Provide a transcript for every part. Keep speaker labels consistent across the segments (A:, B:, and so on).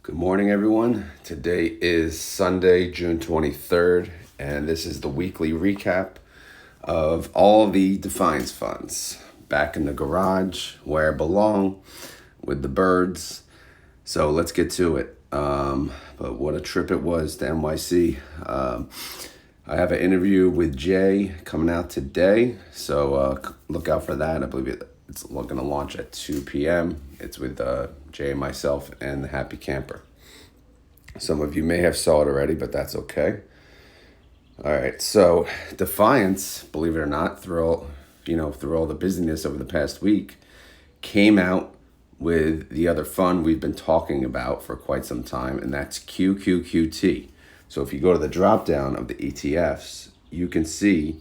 A: Good morning, everyone. Today is Sunday, June 23rd, and this is the weekly recap of all the Defiance funds. Back in the garage where I belong with the birds. So let's get to it. But what a trip it was to NYC. I have an interview with Jay coming out today, so look out for that. I believe it's going to launch at 2 p.m. It's with Jay and myself and the Happy Camper. Some of you may have saw it already, but that's okay. All right, so Defiance, believe it or not, through all the busyness over the past week, came out with the other fund we've been talking about for quite some time, and that's QQQT. So if you go to the drop down of the ETFs, you can see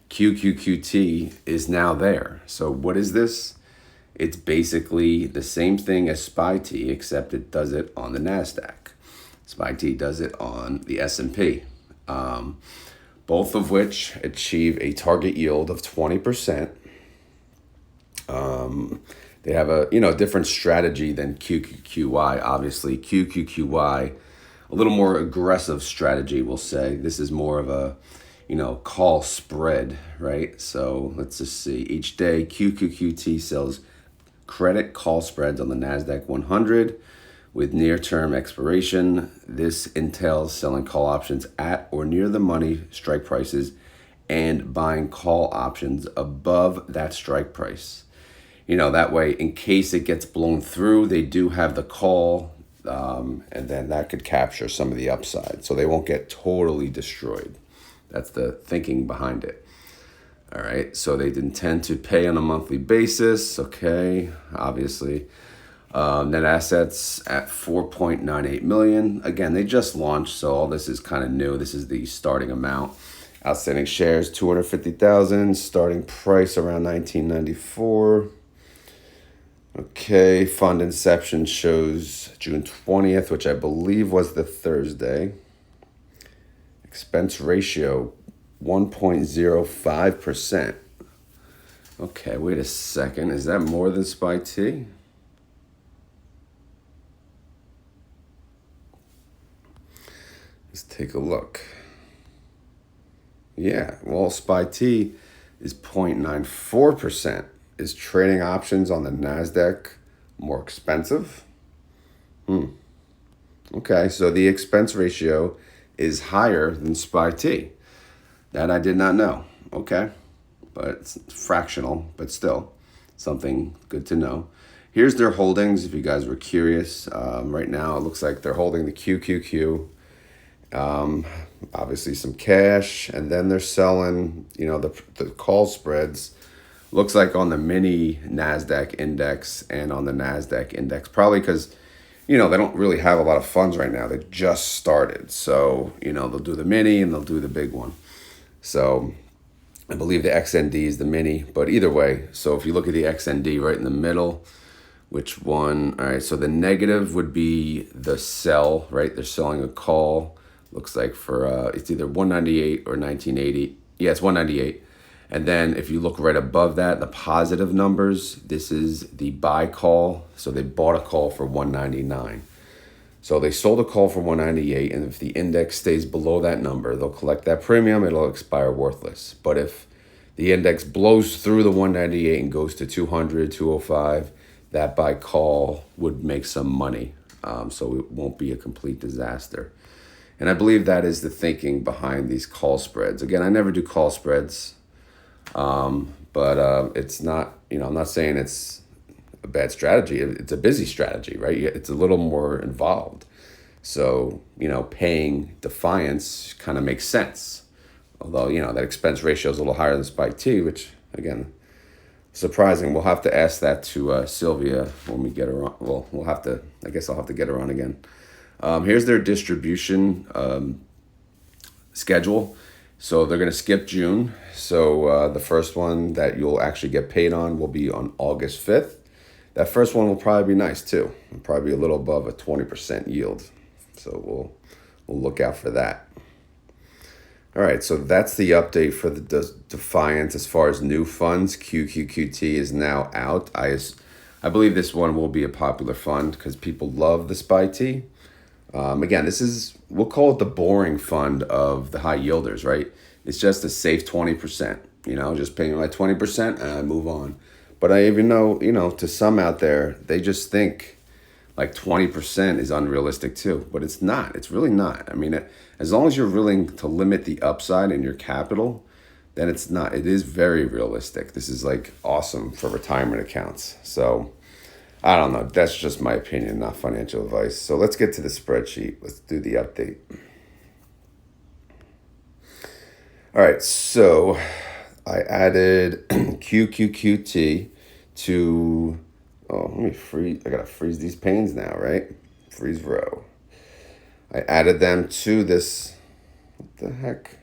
A: QQQT is now there. So what is this? It's basically the same thing as SPYT, except it does it on the NASDAQ. SPYT does it on the S&P. Both of which achieve a target yield of 20%. They have a different strategy than QQQY. Obviously, QQQY, a little more aggressive strategy, we'll say. This is more of a call spread, right? So let's just see. Each day, QQQT sells credit call spreads on the NASDAQ 100 with near-term expiration. This entails selling call options at or near the money strike prices and buying call options above that strike price. That way, in case it gets blown through, they do have the call, and then that could capture some of the upside. So they won't get totally destroyed. That's the thinking behind it. All right, so they intend to pay on a monthly basis. Okay, obviously. Net assets at 4.98 million. Again, they just launched, so all this is kind of new. This is the starting amount. Outstanding shares 250,000. Starting price around 1994. Okay, fund inception shows June 20th, which I believe was the Thursday. Expense ratio 1.05%. Okay, wait a second. Is that more than SPYT? Let's take a look. Yeah, well, SPYT is 0.94%. Is trading options on the NASDAQ more expensive? Okay, so the expense ratio is higher than SPYT. That I did not know. Okay, but it's fractional, but still something good to know. Here's their holdings, if you guys were curious. Right now, it looks like they're holding the QQQ. Obviously some cash, and then they're selling, the call spreads. Looks like on the mini NASDAQ index and on the NASDAQ index, probably because, they don't really have a lot of funds right now. They just started. So, they'll do the mini and they'll do the big one. So I believe the XND is the mini, but either way. So if you look at the XND right in the middle, which one? All right, so the negative would be the sell, right? They're selling a call. Looks like for, it's either 198 or 1980. Yeah, it's 198. And then if you look right above that, the positive numbers, this is the buy call. So they bought a call for 199. So they sold a call for 198, and if the index stays below that number, they'll collect that premium, it'll expire worthless. But if the index blows through the 198 and goes to 200, 205, that buy call would make some money. So it won't be a complete disaster. And I believe that is the thinking behind these call spreads. Again, I never do call spreads. But it's not, I'm not saying it's a bad strategy. It's a busy strategy, right? It's a little more involved. So, paying Defiance kind of makes sense. Although, that expense ratio is a little higher than SPYT, which, again, surprising. We'll have to ask that to Sylvia when we get her on. Well, I guess I'll have to get her on again. Here's their distribution schedule. So they're going to skip June. So the first one that you'll actually get paid on will be on August 5th. That first one will probably be nice too. It'll probably be a little above a 20% yield. So we'll look out for that. All right, so that's the update for the Defiance as far as new funds. QQQT is now out. I I believe this one will be a popular fund because people love the SPYT. Again, this is, we'll call it the boring fund of the high yielders, right? It's just a safe 20%, just paying my 20% and I move on. But I even know, to some out there, they just think like 20% is unrealistic too, but it's not. It's really not. I mean, as long as you're willing to limit the upside in your capital, then it's not. It is very realistic. This is like awesome for retirement accounts. So I don't know. That's just my opinion, not financial advice. So let's get to the spreadsheet. Let's do the update. All right. So I added QQQT to, let me freeze. I got to freeze these panes now, right? Freeze row. I added them to this. What the heck?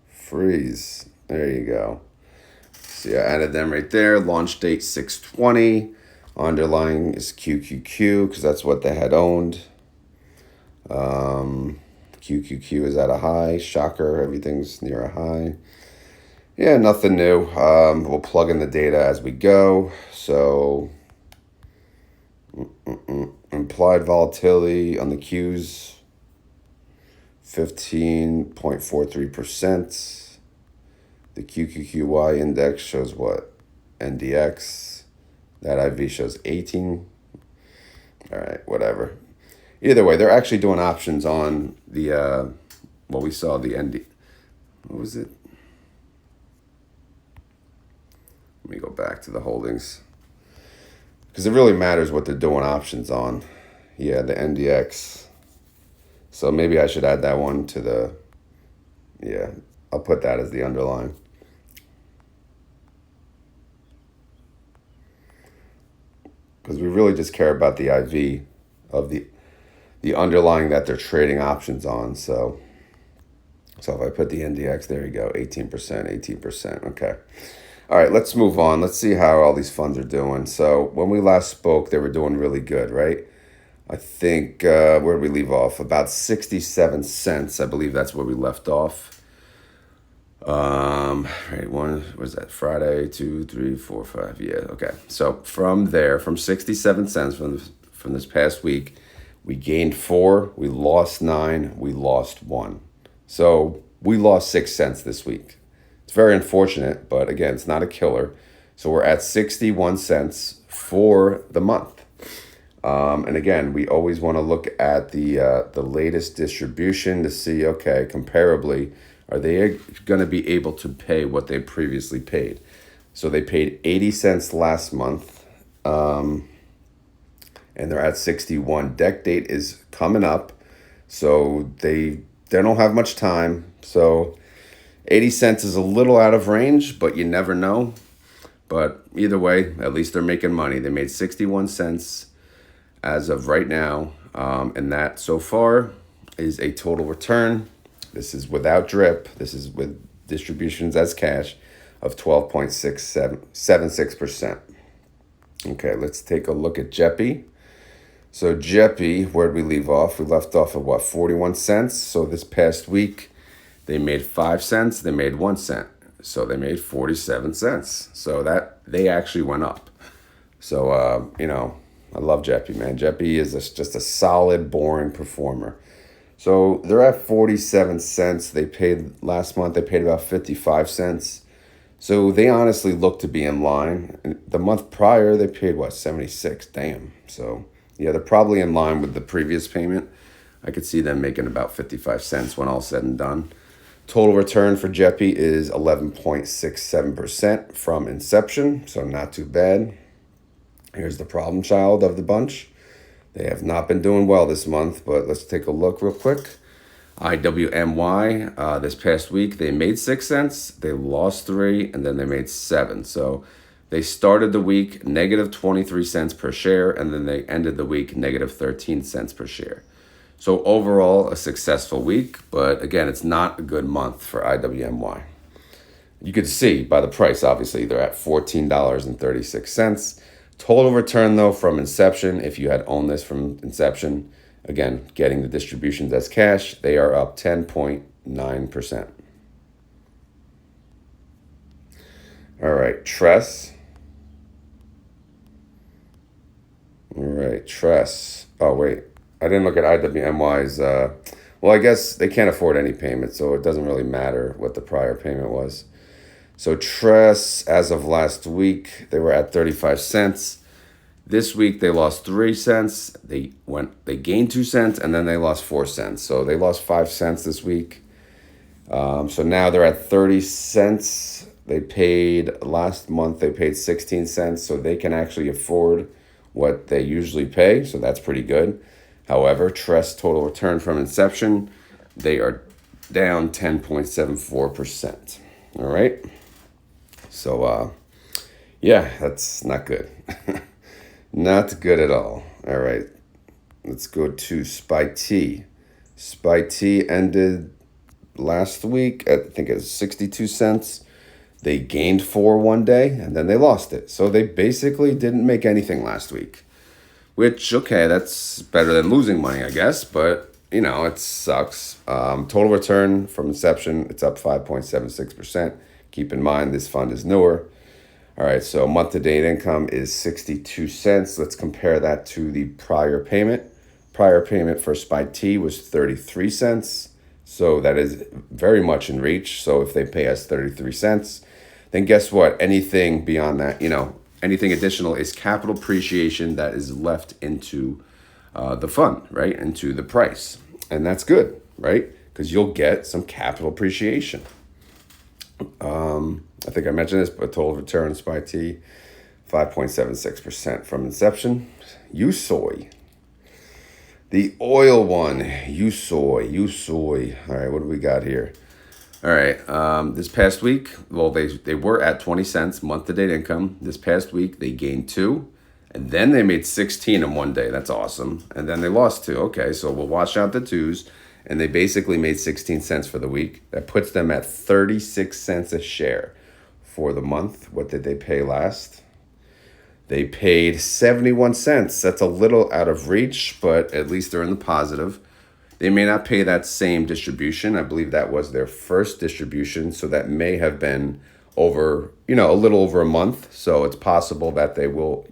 A: Freeze. There you go. See, I added them right there. Launch date 6/20. Underlying is QQQ because that's what they had owned. QQQ is at a high. Shocker. Everything's near a high. Yeah, nothing new. We'll plug in the data as we go. So, implied volatility on the Qs, 15.43%. The QQQY index shows what? NDX. That IV shows 18. All right, whatever. Either way, they're actually doing options on the, we saw the ND. What was it? Let me go back to the holdings. Because it really matters what they're doing options on. Yeah, the NDX. So maybe I should add that one to the, I'll put that as the underlying. Because we really just care about the IV of the underlying that they're trading options on. So if I put the NDX, there you go, 18%, 18%. Okay. All right, let's move on. Let's see how all these funds are doing. So when we last spoke, they were doing really good, right? I think, where did we leave off? About 67 cents. I believe that's where we left off. Right, one, was that Friday, 2, 3, 4, 5, yeah, okay. So from there, from 67 cents from this past week, we gained 4, we lost 9, we lost 1. So we lost 6 cents this week. It's very unfortunate, but again, it's not a killer. So we're at 61 cents for the month. And again, we always want to look at the latest distribution to see, okay, comparably, are they going to be able to pay what they previously paid? So they paid 80 cents last month, and they're at 61. Deck date is coming up, so they don't have much time. So 80 cents is a little out of range, but you never know. But either way, at least they're making money. They made 61 cents as of right now, and that so far is a total return. This is without drip. This is with distributions as cash of 12.76%. Okay, let's take a look at JEPY. So JEPY, where'd we leave off? We left off at what, 41 cents? So this past week, they made 5 cents. They made 1 cent. So they made 47 cents. So that they actually went up. So, I love JEPY, man. JEPY is just a solid, boring performer. So they're at 47 cents. They paid last month, they paid about 55 cents. So they honestly look to be in line. And the month prior, they paid what, 76? Damn. So yeah, they're probably in line with the previous payment. I could see them making about 55 cents when all said and done. Total return for JEPY is 11.67% from inception. So not too bad. Here's the problem child of the bunch. They have not been doing well this month, but let's take a look real quick. IWMY, this past week, they made 6 cents, they lost 3, and then they made 7. So they started the week negative 23 cents per share, and then they ended the week negative 13 cents per share. So overall, a successful week, but again, it's not a good month for IWMY. You could see by the price, obviously, they're at $14.36. Total return, though, from inception, if you had owned this from inception, again, getting the distributions as cash, they are up 10.9%. All right, TRES. All right, TRES. Oh, wait. I didn't look at IWMY's. Well, I guess they can't afford any payment, so it doesn't really matter what the prior payment was. So TRES, as of last week, they were at 35 cents. This week they lost 3 cents. They gained 2 cents, and then they lost 4 cents. So they lost 5 cents this week. So now they're at 30 cents. Last month they paid 16 cents, so they can actually afford what they usually pay. So that's pretty good. However, TRES total return from inception, they are down 10.74%. All right. So, yeah, that's not good. Not good at all. All right. Let's go to SPYT. SPYT ended last week at, I think it was 62 cents. They gained 4 one day, and then they lost it. So they basically didn't make anything last week. Which, okay, that's better than losing money, I guess. But, it sucks. Total return from inception, it's up 5.76%. Keep in mind, this fund is newer. All right, so month-to-date income is 62 cents. Let's compare that to the prior payment. Prior payment for SPYT was 33 cents. So that is very much in reach. So if they pay us 33 cents, then guess what? Anything beyond that, anything additional is capital appreciation that is left into the fund, right? Into the price. And that's good, right? Because you'll get some capital appreciation. I think I mentioned this, but total return SPYT, 5.76% from inception. USOY. The oil one, USOY. All right, what do we got here? All right, this past week, well, they were at 20 cents month-to-date income. This past week, they gained 2, and then they made 16 in one day. That's awesome. And then they lost 2. Okay, so we'll wash out the 2s, and they basically made 16 cents for the week. That puts them at 36 cents a share for the month. What did they pay last? They paid 71 cents. That's a little out of reach, but at least they're in the positive. They may not pay that same distribution. I believe that was their first distribution, so that may have been over, a little over a month. So it's possible that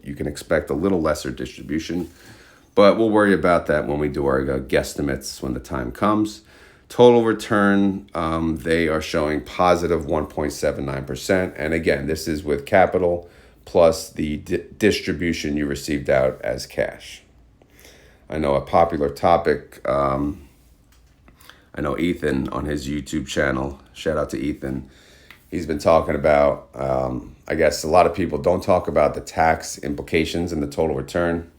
A: you can expect a little lesser distribution, but we'll worry about that when we do our guesstimates when the time comes. Total return, they are showing positive 1.79%. And again, this is with capital plus the distribution you received out as cash. I know a popular topic, I know Ethan on his YouTube channel, shout out to Ethan, he's been talking about, I guess a lot of people don't talk about the tax implications in the total return,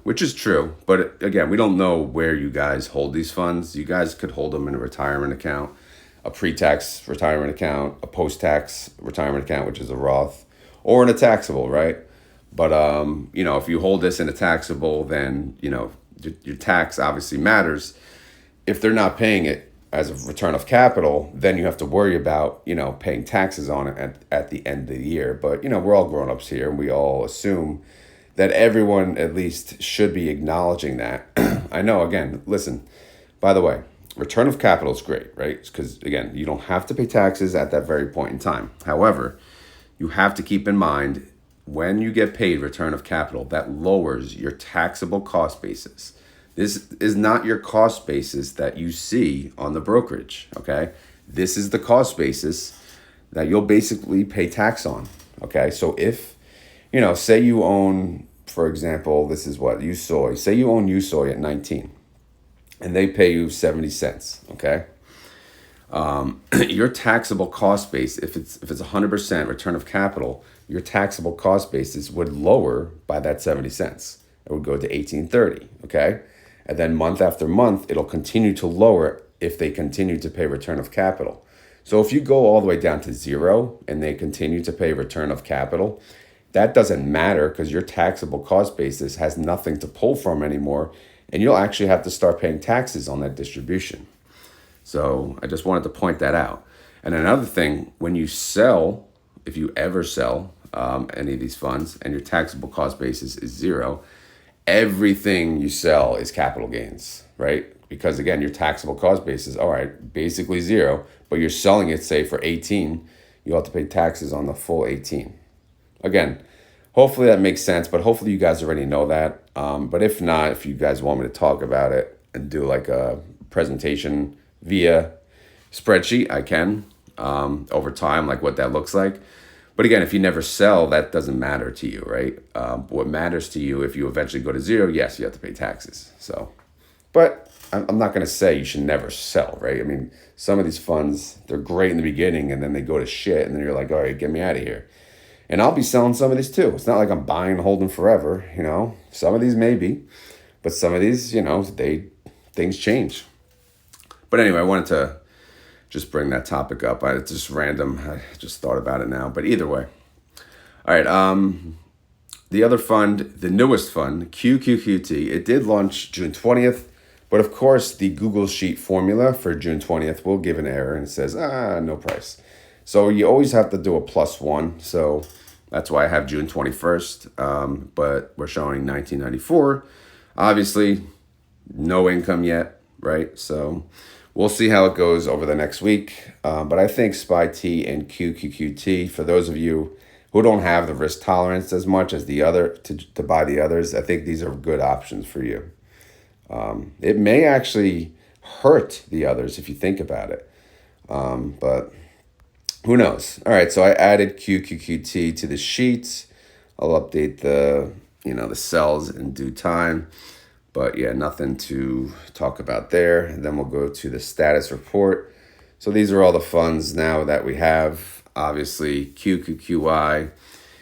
A: which is true. But again, we don't know where you guys hold these funds. You guys could hold them in a retirement account, a pre-tax retirement account, a post-tax retirement account, which is a Roth, or in a taxable, right? But, if you hold this in a taxable, then, your tax obviously matters. If they're not paying it as a return of capital, then you have to worry about, paying taxes on it at the end of the year. But, we're all grown-ups here, and we all assume that everyone at least should be acknowledging that. I know, again, listen, by the way, return of capital is great, right? Because, again, you don't have to pay taxes at that very point in time. However, you have to keep in mind, when you get paid return of capital, that lowers your taxable cost basis. This is not your cost basis that you see on the brokerage, okay? This is the cost basis that you'll basically pay tax on, okay? So if, say you own, for example, this is what, USOY. Say you own USOY at 19 and they pay you 70 cents, okay? Your taxable cost base, if it's 100% return of capital, your taxable cost basis would lower by that 70 cents. It would go to 18.30, okay? And then month after month, it'll continue to lower if they continue to pay return of capital. So if you go all the way down to 0 and they continue to pay return of capital, that doesn't matter because your taxable cost basis has nothing to pull from anymore, and you'll actually have to start paying taxes on that distribution. So I just wanted to point that out. And another thing, when you sell, if you ever sell any of these funds and your taxable cost basis is 0, everything you sell is capital gains, right? Because again, your taxable cost basis, all right, basically 0, but you're selling it, say, for 18, you have to pay taxes on the full 18. Again, hopefully that makes sense, but hopefully you guys already know that. But if not, if you guys want me to talk about it and do like a presentation via spreadsheet, I can, over time, like what that looks like. But again, if you never sell, that doesn't matter to you, right? What matters to you, if you eventually go to zero, yes, you have to pay taxes. So, but I'm not going to say you should never sell, right? I mean, some of these funds, they're great in the beginning and then they go to shit and then you're like, all right, get me out of here. And I'll be selling some of these too. It's not like I'm buying and holding forever, you know. Some of these maybe, but some of these, you know, things change. But anyway, I wanted to just bring that topic up. It's just random. I just thought about it now. But either way. All right. The other fund, the newest fund, QQQT, it did launch June 20th. But of course, the Google Sheet formula for June 20th will give an error and it says, no price. So you always have to do a +1. So that's why I have June 21st. But we're showing 1994. Obviously, no income yet, right? So we'll see how it goes over the next week. But I think SPYT and QQQT, for those of you who don't have the risk tolerance as much as the other, to buy the others, I think these are good options for you. It may actually hurt the others if you think about it. But who knows? All right, so I added QQQT to the sheets. I'll update the cells in due time. But yeah, nothing to talk about there. And then we'll go to the status report. So these are all the funds now that we have. Obviously, QQQY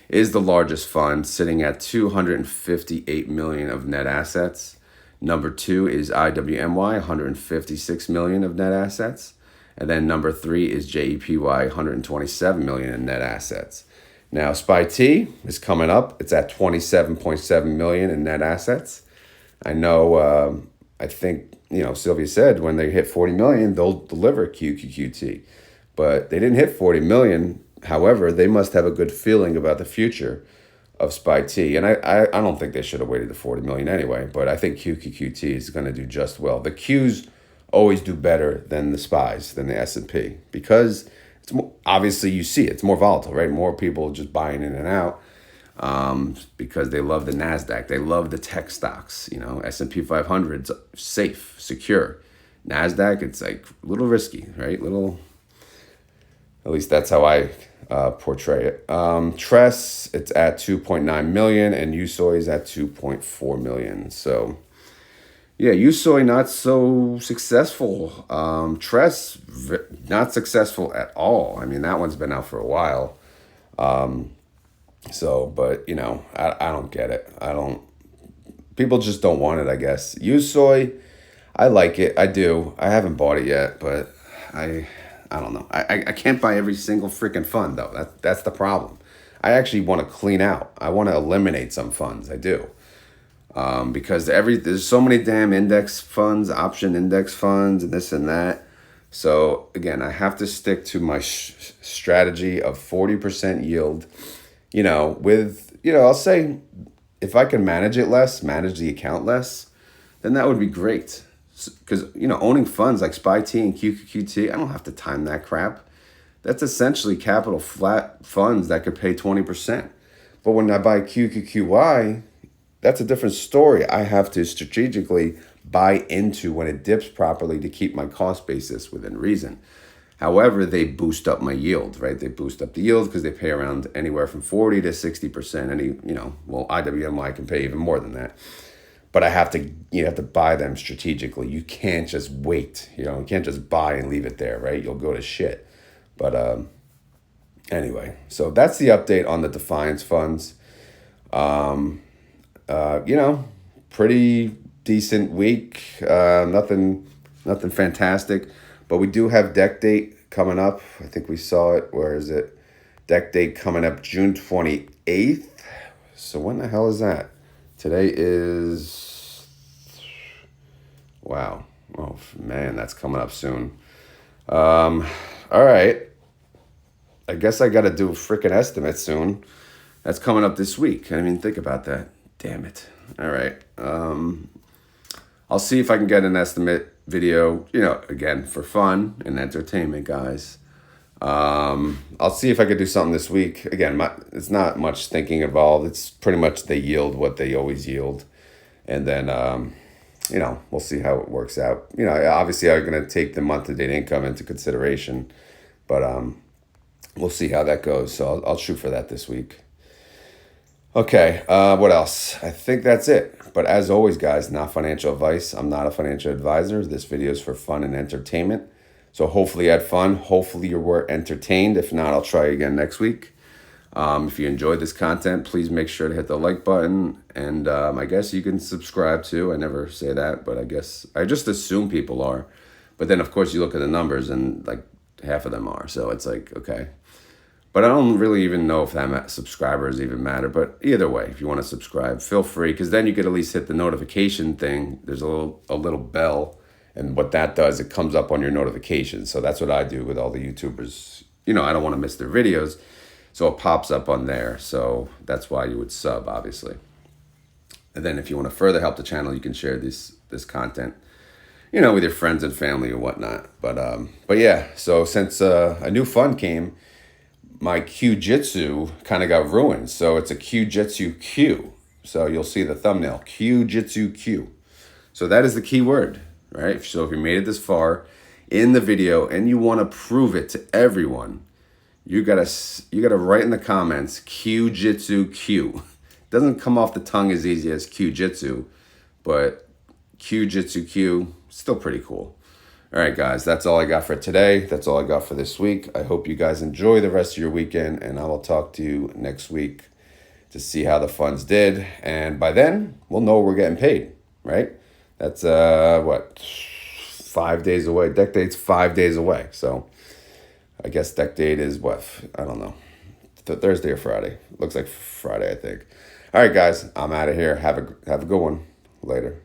A: is the largest fund, sitting at 258 million of net assets. Number 2 is IWMY, 156 million of net assets. And then number 3 is JEPY, 127 million in net assets. Now, SPYT is coming up. It's at 27.7 million in net assets. I know, I think, Sylvia said when they hit 40 million, they'll deliver QQQT. But they didn't hit 40 million. However, they must have a good feeling about the future of SPYT. And I don't think they should have waited to 40 million anyway. But I think QQQT is going to do just well. The Qs always do better than the SPYs, than the S&P. Because it's more, obviously you see it. It's more volatile, right? More people just buying in and out. Because they love the NASDAQ. They love the tech stocks. S&P 500's safe, secure. NASDAQ, it's like a little risky, right? At least that's how I portray it. TRES, it's at 2.9 million and USOY is at 2.4 million. So yeah, USOY not so successful. TRES not successful at all. I mean, that one's been out for a while. But I don't get it. People just don't want it, I guess. USOY, I like it. I do. I haven't bought it yet, but I don't know. I can't buy every single freaking fund though. That's the problem. I actually want to clean out. I want to eliminate some funds. I do. Because there's so many damn index funds, option index funds, and this and that. So again, I have to stick to my strategy of 40% yield. I'll say if I can manage the account less, then that would be great. Because, owning funds like SPYT and QQQT, I don't have to time that crap. That's essentially capital flat funds that could pay 20%. But when I buy QQQY, that's a different story. I have to strategically buy into when it dips properly to keep my cost basis within reason. However, they boost up my yield, right? They boost up the yield because they pay around anywhere from 40 to 60%. IWMY can pay even more than that. But you have to buy them strategically. You can't just wait. You can't just buy and leave it there, right? You'll go to shit. But anyway, so that's the update on the Defiance funds. Pretty decent week. Nothing fantastic. But we do have deck date coming up. I think we saw it. Where is it? Deck date coming up June 28th. So when the hell is that? Today is... Wow. Oh, man, that's coming up soon. All right. I guess I got to do a freaking estimate soon. That's coming up this week. I didn't even think about that. Damn it. All right. I'll see if I can get an estimate video, again, for fun and entertainment, guys. I'll see if I could do something this week. Again, it's not much thinking involved. It's pretty much they yield what they always yield. And then, we'll see how it works out. Obviously I'm going to take the month-to-date income into consideration, but we'll see how that goes. So I'll shoot for that this week. Okay, what else? I think that's it. But as always, guys, not financial advice. I'm not a financial advisor. This video is for fun and entertainment. So hopefully you had fun. Hopefully you were entertained. If not, I'll try again next week. If you enjoyed this content, please make sure to hit the like button. And I guess you can subscribe too. I never say that, but I just assume people are. But then, of course, you look at the numbers and like half of them are. So it's like, okay. But I don't really even know if that subscribers even matter. But either way, if you want to subscribe, feel free. Because then you could at least hit the notification thing. There's a little bell. And what that does, it comes up on your notifications. So that's what I do with all the YouTubers. I don't want to miss their videos. So it pops up on there. So that's why you would sub, obviously. And then if you want to further help the channel, you can share this content, with your friends and family or whatnot. But yeah, so since a new fund came, my QJitsu kind of got ruined. So it's a QJitsu Q. So you'll see the thumbnail, QJitsu Q. So that is the key word, right? So if you made it this far in the video and you want to prove it to everyone, you gotta write in the comments QJitsu Q. Doesn't come off the tongue as easy as QJitsu, but QJitsu Q, still pretty cool. All right, guys, that's all I got for today. That's all I got for this week. I hope you guys enjoy the rest of your weekend, and I will talk to you next week to see how the funds did. And by then, we'll know we're getting paid, right? That's, 5 days away. Deck date's 5 days away. So I guess deck date is what? I don't know. Thursday or Friday. Looks like Friday, I think. All right, guys, I'm out of here. Have a good one. Later.